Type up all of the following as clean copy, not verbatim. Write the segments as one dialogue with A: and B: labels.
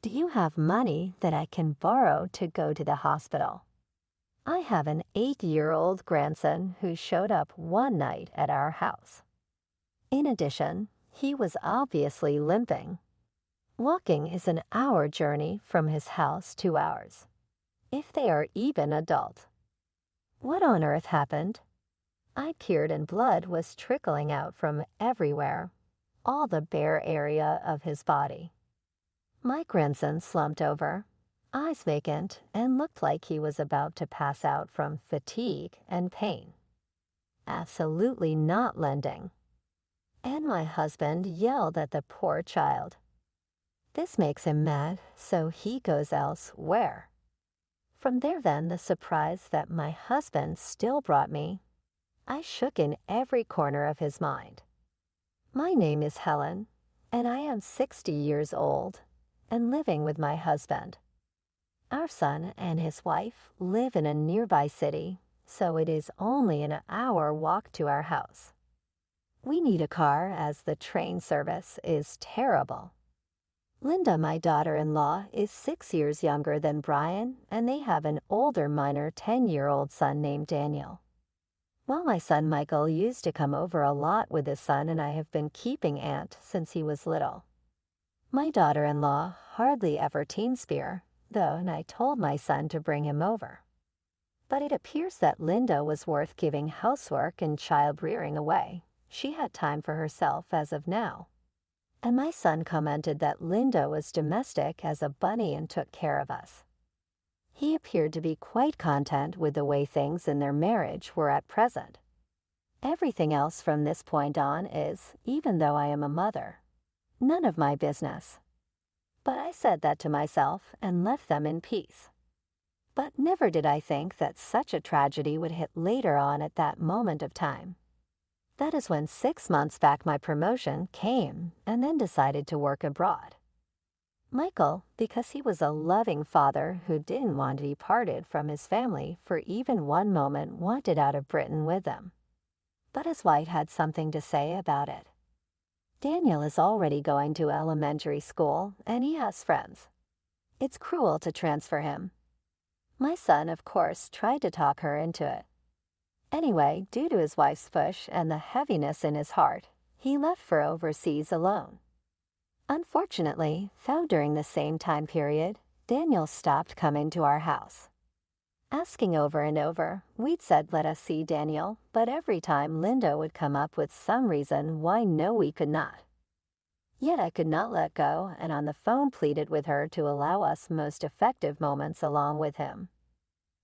A: Do you have money that I can borrow to go to the hospital? I have an 8-year-old grandson who showed up one night at our house. In addition, he was obviously limping. Walking is an hour journey from his house to ours, if they are even adult. What on earth happened? I peered and blood was trickling out from everywhere, all the bare area of his body. My grandson slumped over, eyes vacant, and looked like he was about to pass out from fatigue and pain. Absolutely not lending. And my husband yelled at the poor child. This makes him mad, so he goes elsewhere. From there then the surprise that my husband still brought me. I shook in every corner of his mind. My name is Helen, and I am 60 years old and living with my husband. Our son and his wife live in a nearby city, so it is only an hour walk to our house. We need a car as the train service is terrible. Linda, my daughter-in-law, is 6 years younger than Brian, and they have an older minor 10-year-old son named Daniel. Well, my son Michael used to come over a lot with his son, and I have been keeping Aunt since he was little. My daughter-in-law hardly ever teen spear, though, and I told my son to bring him over. But it appears that Linda was worth giving housework and child-rearing away. She had time for herself as of now. And my son commented that Linda was domestic as a bunny and took care of us. He appeared to be quite content with the way things in their marriage were at present. Everything else from this point on is, even though I am a mother, none of my business. But I said that to myself and left them in peace. But never did I think that such a tragedy would hit later on at that moment of time. That is when 6 months back my promotion came and then decided to work abroad. Michael, because he was a loving father who didn't want to be parted from his family for even one moment, wanted out of Britain with them. But his wife had something to say about it. Daniel is already going to elementary school and he has friends. It's cruel to transfer him. My son, of course, tried to talk her into it. Anyway, due to his wife's push and the heaviness in his heart, he left for overseas alone. Unfortunately, found during the same time period, Daniel stopped coming to our house. Asking over and over, we'd said let us see Daniel, but every time Linda would come up with some reason why no we could not. Yet I could not let go, and on the phone pleaded with her to allow us most effective moments along with him.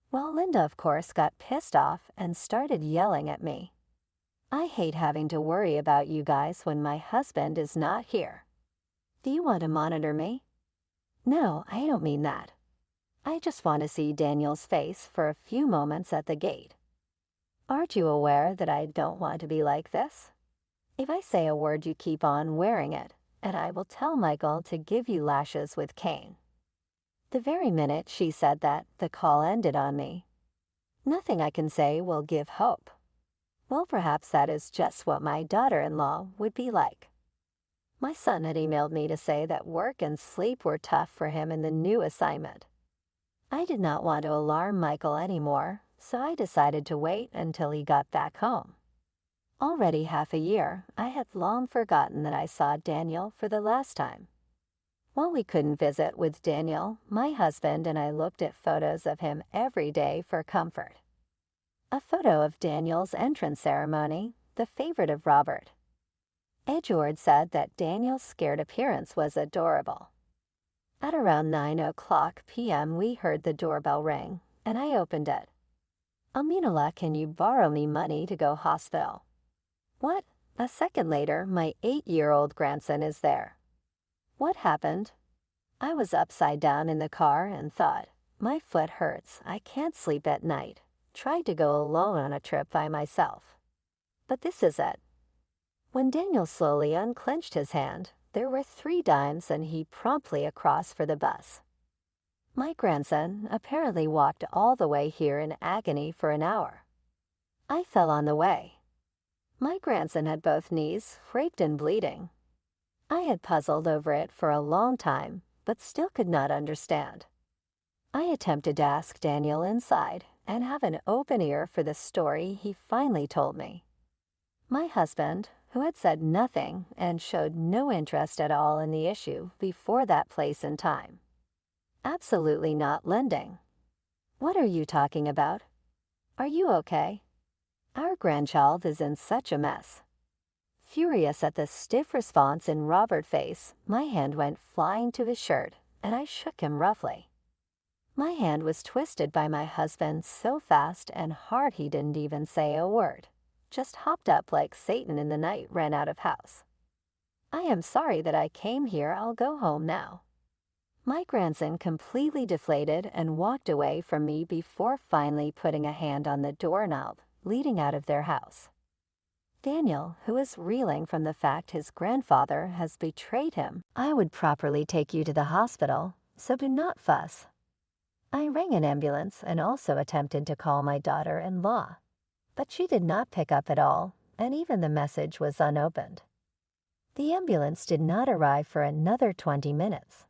A: Well, Linda of course got pissed off and started yelling at me. I hate having to worry about you guys when my husband is not here. Do you want to monitor me? No, I don't mean that. I just want to see Daniel's face for a few moments at the gate. Aren't you aware that I don't want to be like this? If I say a word, you keep on wearing it, and I will tell Michael to give you lashes with cane. The very minute she said that, the call ended on me. Nothing I can say will give hope. Well, perhaps that is just what my daughter-in-law would be like. My son had emailed me to say that work and sleep were tough for him in the new assignment. I did not want to alarm Michael anymore, so I decided to wait until he got back home. Already half a year, I had long forgotten that I saw Daniel for the last time. While we couldn't visit with Daniel, my husband and I looked at photos of him every day for comfort. A photo of Daniel's entrance ceremony, the favorite of Robert. Edgeworth said that Daniel's scared appearance was adorable. At around 9:00 p.m. we heard the doorbell ring, and I opened it. Aminullah, can you borrow me money to go hospital? What? A second later, my 8-year-old grandson is there. What happened? I was upside down in the car and thought, my foot hurts, I can't sleep at night. Tried to go alone on a trip by myself. But this is it. When Daniel slowly unclenched his hand, there were 3 dimes and he promptly across for the bus. My grandson apparently walked all the way here in agony for an hour. I fell on the way. My grandson had both knees, raped and bleeding. I had puzzled over it for a long time, but still could not understand. I attempted to ask Daniel inside and have an open ear for the story he finally told me. My husband, who had said nothing and showed no interest at all in the issue before that place and time. Absolutely not lending. What are you talking about? Are you okay? Our grandchild is in such a mess. Furious at the stiff response in Robert's face, my hand went flying to his shirt, and I shook him roughly. My hand was twisted by my husband so fast and hard he didn't even say a word, just hopped up like Satan in the night ran out of house. I am sorry that I came here, I'll go home now. My grandson completely deflated and walked away from me before finally putting a hand on the doorknob leading out of their house. Daniel, who is reeling from the fact his grandfather has betrayed him, I would properly take you to the hospital, so do not fuss. I rang an ambulance and also attempted to call my daughter-in-law, but she did not pick up at all, and even the message was unopened. The ambulance did not arrive for another 20 minutes.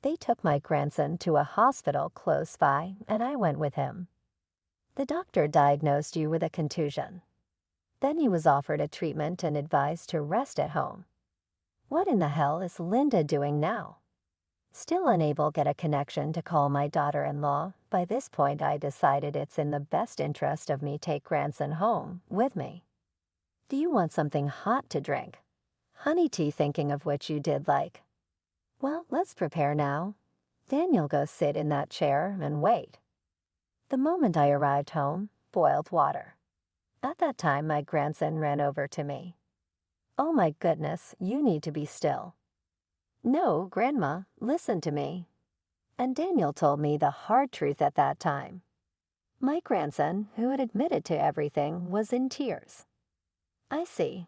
A: They took my grandson to a hospital close by, and I went with him. The doctor diagnosed you with a contusion. Then he was offered a treatment and advised to rest at home. What in the hell is Linda doing now? Still unable to get a connection to call my daughter-in-law, by this point I decided it's in the best interest of me take grandson home with me. Do you want something hot to drink? Honey tea, thinking of which you did like. Well, let's prepare now. Daniel, go sit in that chair and wait. The moment I arrived home, boiled water. At that time, my grandson ran over to me. Oh my goodness, you need to be still. No, Grandma, listen to me. And Daniel told me the hard truth at that time. My grandson, who had admitted to everything, was in tears. I see.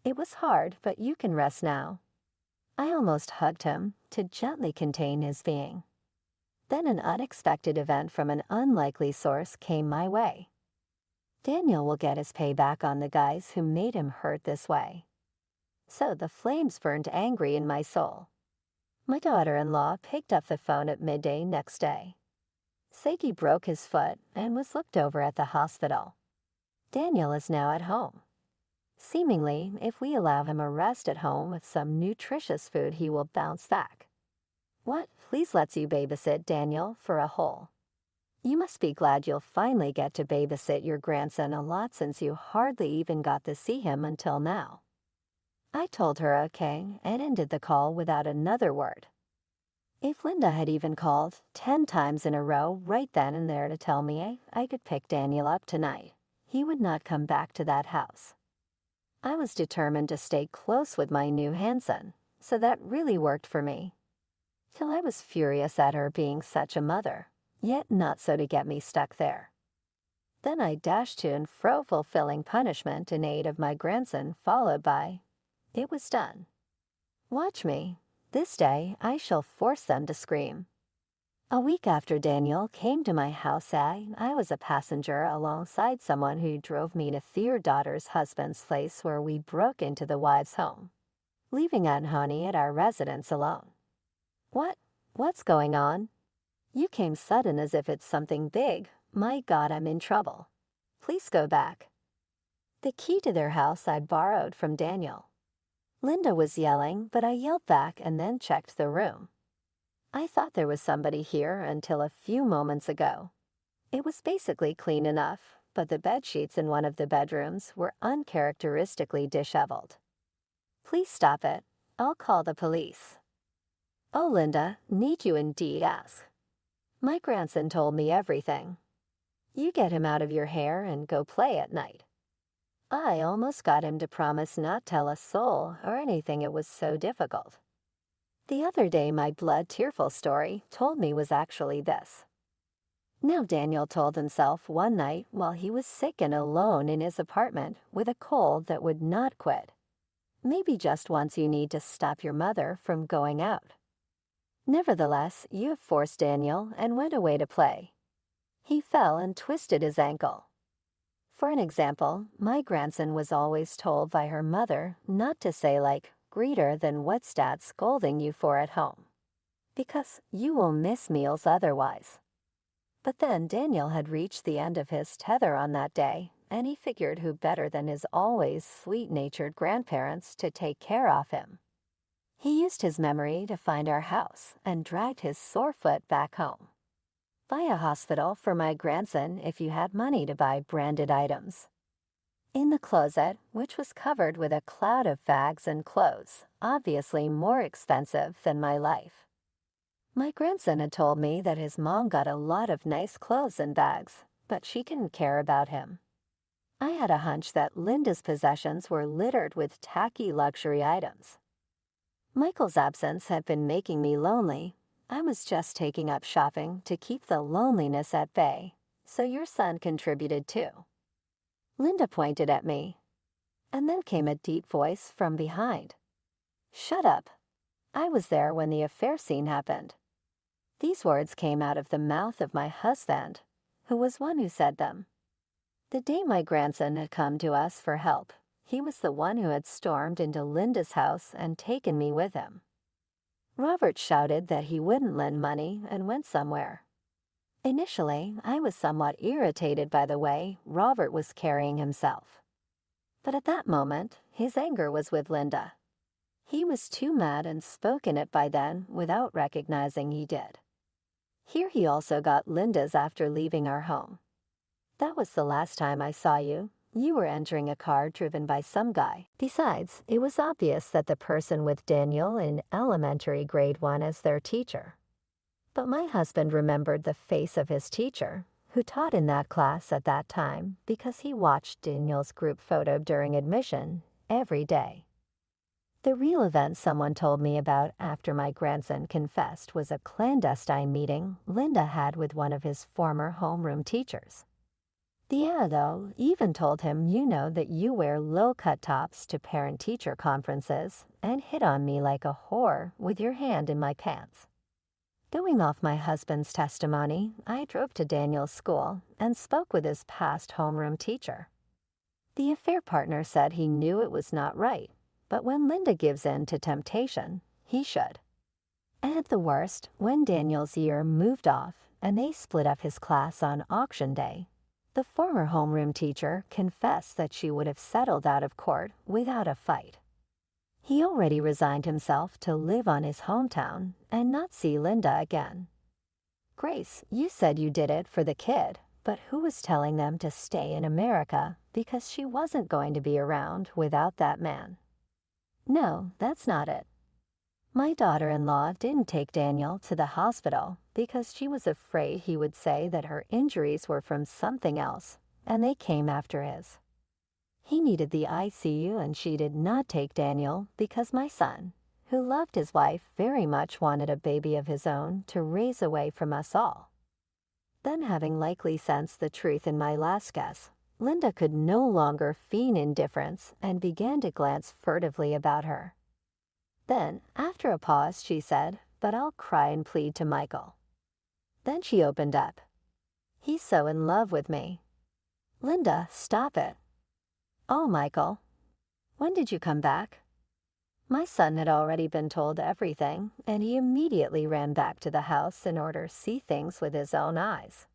A: It was hard, but you can rest now. I almost hugged him to gently contain his being. Then an unexpected event from an unlikely source came my way. Daniel will get his payback on the guys who made him hurt this way. So the flames burned angry in my soul. My daughter-in-law picked up the phone at midday next day. Sagi broke his foot and was looked over at the hospital. Daniel is now at home. Seemingly, if we allow him a rest at home with some nutritious food, he will bounce back. What, please lets you babysit Daniel for a whole. You must be glad you'll finally get to babysit your grandson a lot since you hardly even got to see him until now. I told her okay and ended the call without another word. If Linda had even called 10 times in a row right then and there to tell me I could pick Daniel up tonight, he would not come back to that house. I was determined to stay close with my new Hanson, so that really worked for me. Till I was furious at her being such a mother, yet not so to get me stuck there. Then I dashed to and fro fulfilling punishment in aid of my grandson, followed by, "It was done. Watch me. This day I shall force them to scream." A week after Daniel came to my house, I was a passenger alongside someone who drove me to their daughter's husband's place where we broke into the wife's home, leaving Aunt Honey at our residence alone. What's going on? You came sudden as if it's something big. My God, I'm in trouble. Please go back. The key to their house I borrowed from Daniel. Linda was yelling, but I yelled back and then checked the room. I thought there was somebody here until a few moments ago. It was basically clean enough, but the bed sheets in one of the bedrooms were uncharacteristically disheveled. Please stop it. I'll call the police. Oh, Linda, need you indeed ask. My grandson told me everything. You get him out of your hair and go play at night. I almost got him to promise not tell a soul or anything, it was so difficult. The other day my blood-tearful story told me was actually this. Now Daniel told himself one night while he was sick and alone in his apartment with a cold that would not quit. Maybe just once you need to stop your mother from going out. Nevertheless, you have forced Daniel and went away to play. He fell and twisted his ankle. For an example, my grandson was always told by her mother not to say like, "Greeter than what's Dad scolding you for at home." because you will miss meals otherwise." But then Daniel had reached the end of his tether on that day, and he figured who better than his always sweet-natured grandparents to take care of him. He used his memory to find our house and dragged his sore foot back home. Buy a hospital for my grandson if you had money to buy branded items. In the closet, which was covered with a cloud of bags and clothes, obviously more expensive than my life. My grandson had told me that his mom got a lot of nice clothes and bags, but she didn't care about him. I had a hunch that Linda's possessions were littered with tacky luxury items. Michael's absence had been making me lonely. I was just taking up shopping to keep the loneliness at bay, so your son contributed too. Linda pointed at me, and then came a deep voice from behind. "Shut up. I was there when the affair scene happened." These words came out of the mouth of my husband, who was one who said them. The day my grandson had come to us for help, he was the one who had stormed into Linda's house and taken me with him. Robert shouted that he wouldn't lend money and went somewhere. Initially, I was somewhat irritated by the way Robert was carrying himself. But at that moment, his anger was with Linda. He was too mad and spoken it by then without recognizing he did. Here he also got Linda's after leaving our home. "That was the last time I saw you. You were entering a car driven by some guy." Besides, it was obvious that the person with Daniel in elementary grade 1 as their teacher. But my husband remembered the face of his teacher, who taught in that class at that time because he watched Daniel's group photo during admission every day. The real event someone told me about after my grandson confessed was a clandestine meeting Linda had with one of his former homeroom teachers. The ado even told him that you wear low-cut tops to parent-teacher conferences and hit on me like a whore with your hand in my pants. Going off my husband's testimony, I drove to Daniel's school and spoke with his past homeroom teacher. The affair partner said he knew it was not right, but when Linda gives in to temptation, he should. And at the worst, when Daniel's year moved off and they split up his class on auction day, the former homeroom teacher confessed that she would have settled out of court without a fight. He already resigned himself to live on his hometown and not see Linda again. "Grace, you said you did it for the kid, but who was telling them to stay in America because she wasn't going to be around without that man?" "No, that's not it. My daughter-in-law didn't take Daniel to the hospital because she was afraid he would say that her injuries were from something else, and they came after his. He needed the ICU, and she did not take Daniel because my son, who loved his wife very much, wanted a baby of his own to raise away from us all." Then, having likely sensed the truth in my last guess, Linda could no longer feign indifference and began to glance furtively about her. Then, after a pause, she said, "But I'll cry and plead to Michael." Then she opened up. "He's so in love with me." "Linda, stop it." "Oh, Michael, when did you come back?" My son had already been told everything, and he immediately ran back to the house in order to see things with his own eyes.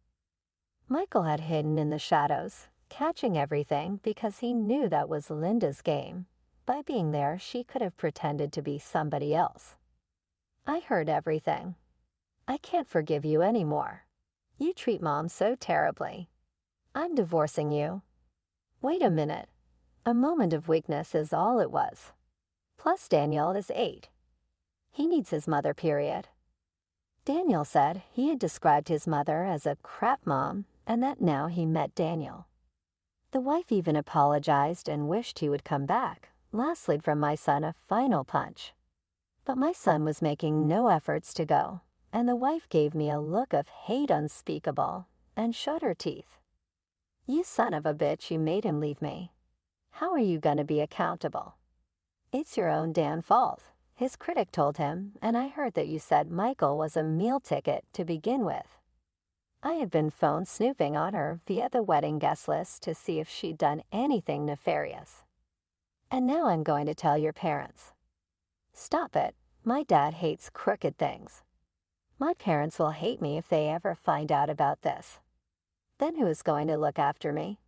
A: Michael had hidden in the shadows, catching everything because he knew that was Linda's game. By being there, she could have pretended to be somebody else. "I heard everything. I can't forgive you anymore. You treat Mom so terribly. I'm divorcing you." Wait a minute. A moment of weakness is all it was. Plus Daniel is 8. He needs his mother, period. Daniel said he had described his mother as a crap mom and that now he met Daniel. The wife even apologized and wished he would come back, last slid from my son a final punch. But my son was making no efforts to go, and the wife gave me a look of hate unspeakable and showed her teeth. "You son of a bitch, you made him leave me. How are you going to be accountable?" "It's your own damn fault," his critic told him, "and I heard that you said Michael was a meal ticket to begin with." I had been phone snooping on her via the wedding guest list to see if she'd done anything nefarious. "And now I'm going to tell your parents." "Stop it. My dad hates crooked things." My parents will hate me if they ever find out about this. Then who is going to look after me?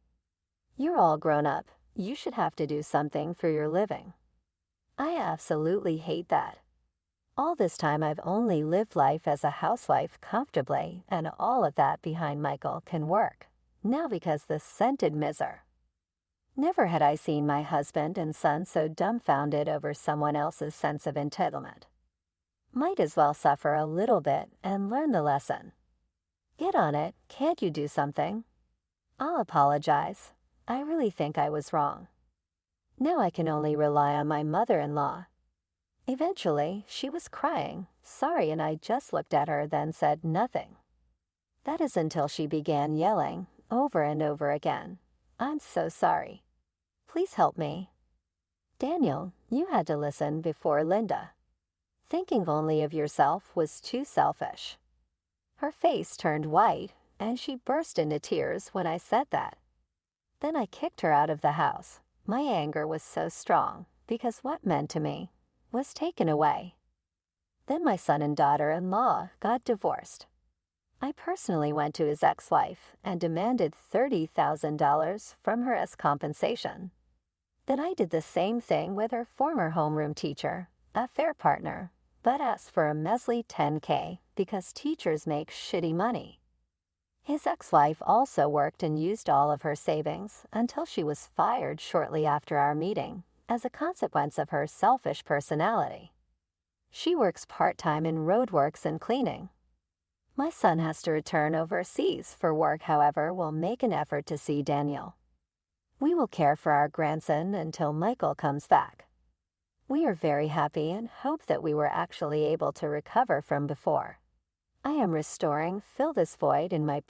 A: You're all grown up. You should have to do something for your living. I absolutely hate that. All this time I've only lived life as a housewife comfortably, and all of that behind Michael can work. Now because the scented miser. Never had I seen my husband and son so dumbfounded over someone else's sense of entitlement. Might as well suffer a little bit and learn the lesson. Get on it, can't you do something? I'll apologize. I really think I was wrong. Now I can only rely on my mother-in-law. Eventually, she was crying, sorry, and I just looked at her, then said nothing. That is until she began yelling, over and over again, "I'm so sorry. Please help me." Daniel, you had to listen before Linda. Thinking only of yourself was too selfish. Her face turned white, and she burst into tears when I said that. Then I kicked her out of the house. My anger was so strong, because what meant to me was taken away. Then my son and daughter-in-law got divorced. I personally went to his ex-wife and demanded $30,000 from her as compensation. Then I did the same thing with her former homeroom teacher, a fair partner, but asked for a measly $10K because teachers make shitty money. His ex-wife also worked and used all of her savings until she was fired shortly after our meeting as a consequence of her selfish personality. She works part-time in roadworks and cleaning. My son has to return overseas for work, however, will make an effort to see Daniel. We will care for our grandson until Michael comes back. We are very happy and hope that we were actually able to recover from before. I am restoring, fill this void in my